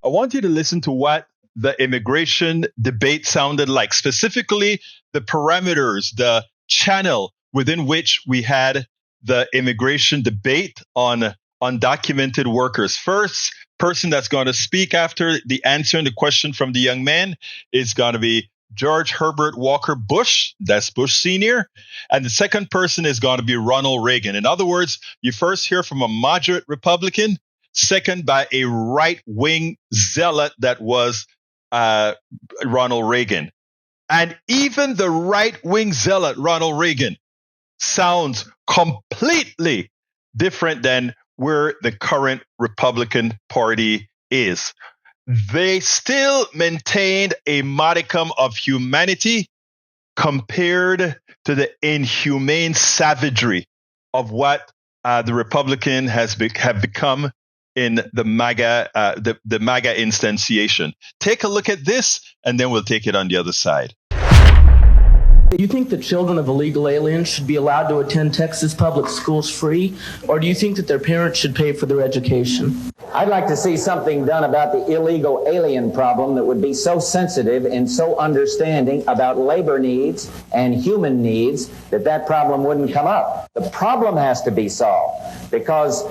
I want you to listen to what the immigration debate sounded like, specifically the parameters, the channel within which we had the immigration debate on undocumented workers. First person that's going to speak after the answering the question from the young man is going to be George Herbert Walker Bush. That's Bush Sr. And the second person is going to be Ronald Reagan. In other words, you first hear from a moderate Republican, second by a right-wing zealot that was Ronald Reagan. And even the right-wing zealot, Ronald Reagan, sounds completely different than where the current Republican Party is. They still maintained a modicum of humanity compared to the inhumane savagery of what the Republican have become in the MAGA, the MAGA instantiation. Take a look at this, and then we'll take it on the other side. Do you think the children of illegal aliens should be allowed to attend Texas public schools free, or do you think that their parents should pay for their education? I'd like to see something done about the illegal alien problem that would be so sensitive and so understanding about labor needs and human needs that that problem wouldn't come up. The problem has to be solved because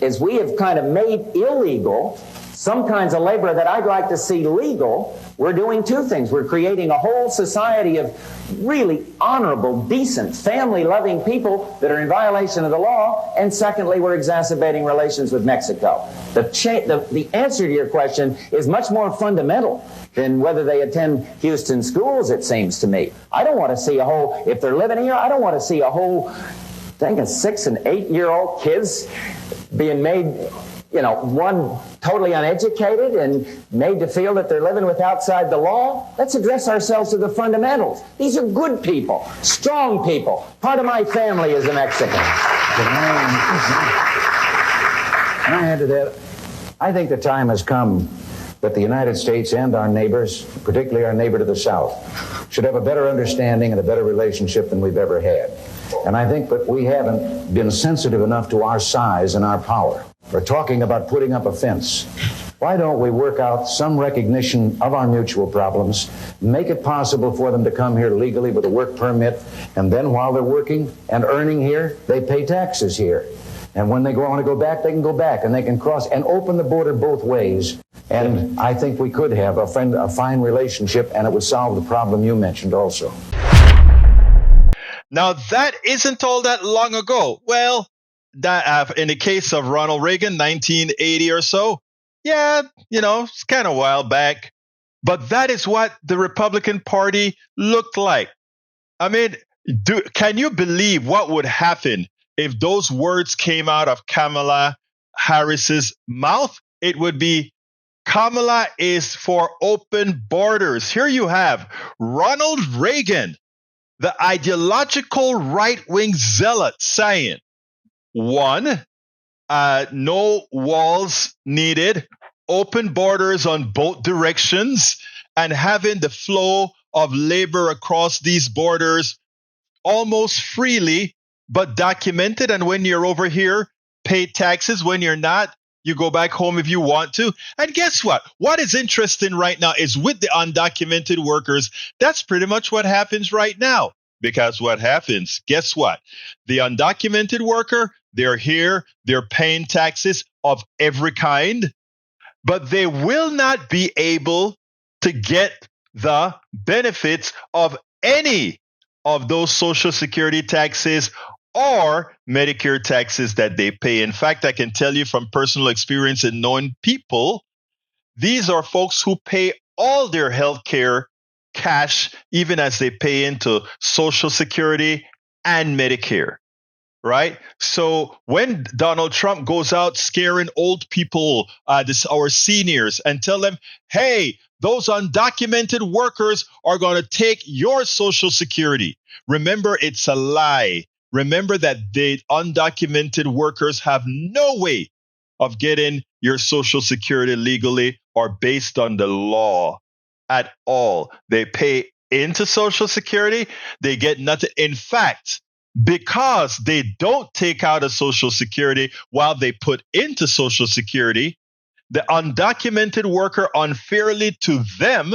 as we have kind of made illegal some kinds of labor that I'd like to see legal, we're doing two things. We're creating a whole society of really honorable, decent, family-loving people that are in violation of the law, and secondly, we're exacerbating relations with Mexico. The answer to your question is much more fundamental than whether they attend Houston schools, it seems to me. I don't want to see if they're living here, I don't want to see a whole thing of 6- and 8-year-old kids being made, one totally uneducated and made to feel that they're living with outside the law. Let's address ourselves to the fundamentals. These are good people, strong people. Part of my family is a Mexican. Can I add to that? I think the time has come that the United States and our neighbors, particularly our neighbor to the south, should have a better understanding and a better relationship than we've ever had. And I think that we haven't been sensitive enough to our size and our power. We're talking about putting up a fence. Why don't we work out some recognition of our mutual problems, make it possible for them to come here legally with a work permit, and then while they're working and earning here, they pay taxes here. And when they want to go back, they can go back, and they can cross and open the border both ways. And I think we could have a fine relationship, and it would solve the problem you mentioned also. Now, that isn't all that long ago. Well, that in the case of Ronald Reagan, 1980 or so, yeah, it's kind of a while back. But that is what the Republican Party looked like. I mean, can you believe what would happen if those words came out of Kamala Harris's mouth? It would be, Kamala is for open borders. Here you have Ronald Reagan, the ideological right-wing zealot, saying, one, no walls needed, open borders on both directions, and having the flow of labor across these borders almost freely, but documented. And when you're over here, pay taxes. When you're not, you go back home if you want to. And guess what? What is interesting right now is with the undocumented workers, that's pretty much what happens right now. Because what happens, guess what? The undocumented worker, they're here, they're paying taxes of every kind, but they will not be able to get the benefits of any of those Social Security taxes or Medicare taxes that they pay. In fact, I can tell you from personal experience in knowing people, these are folks who pay all their health care cash, even as they pay into Social Security and Medicare, right? So when Donald Trump goes out scaring old people, our seniors, and tell them, hey, those undocumented workers are going to take your Social Security. Remember, it's a lie. Remember that the undocumented workers have no way of getting your Social Security legally or based on the law at all. They pay into Social Security, they get nothing. In fact, because they don't take out a Social Security while they put into Social Security, the undocumented worker unfairly to them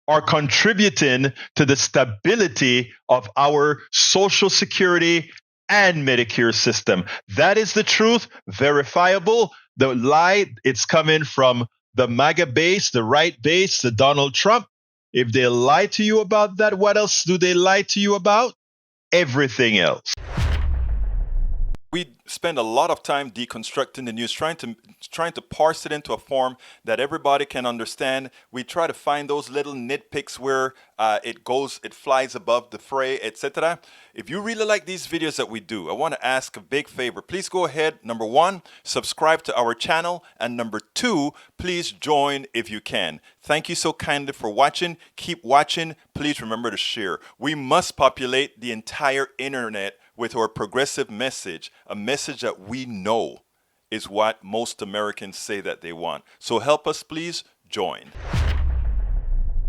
are contributing to the stability of our Social Security and Medicare system. That is the truth, verifiable. The lie, it's coming from the MAGA base, the right base, the Donald Trump. If they lie to you about that, what else do they lie to you about? Everything else. We spend a lot of time deconstructing the news, trying to parse it into a form that everybody can understand. We try to find those little nitpicks where it flies above the fray, etc. If you really like these videos that we do, I want to ask a big favor. Please go ahead, number one, subscribe to our channel, and number two, please join if you can. Thank you so kindly for watching. Keep watching. Please remember to share. We must populate the entire internet with our progressive message, a message that we know is what most Americans say that they want. So help us, please join.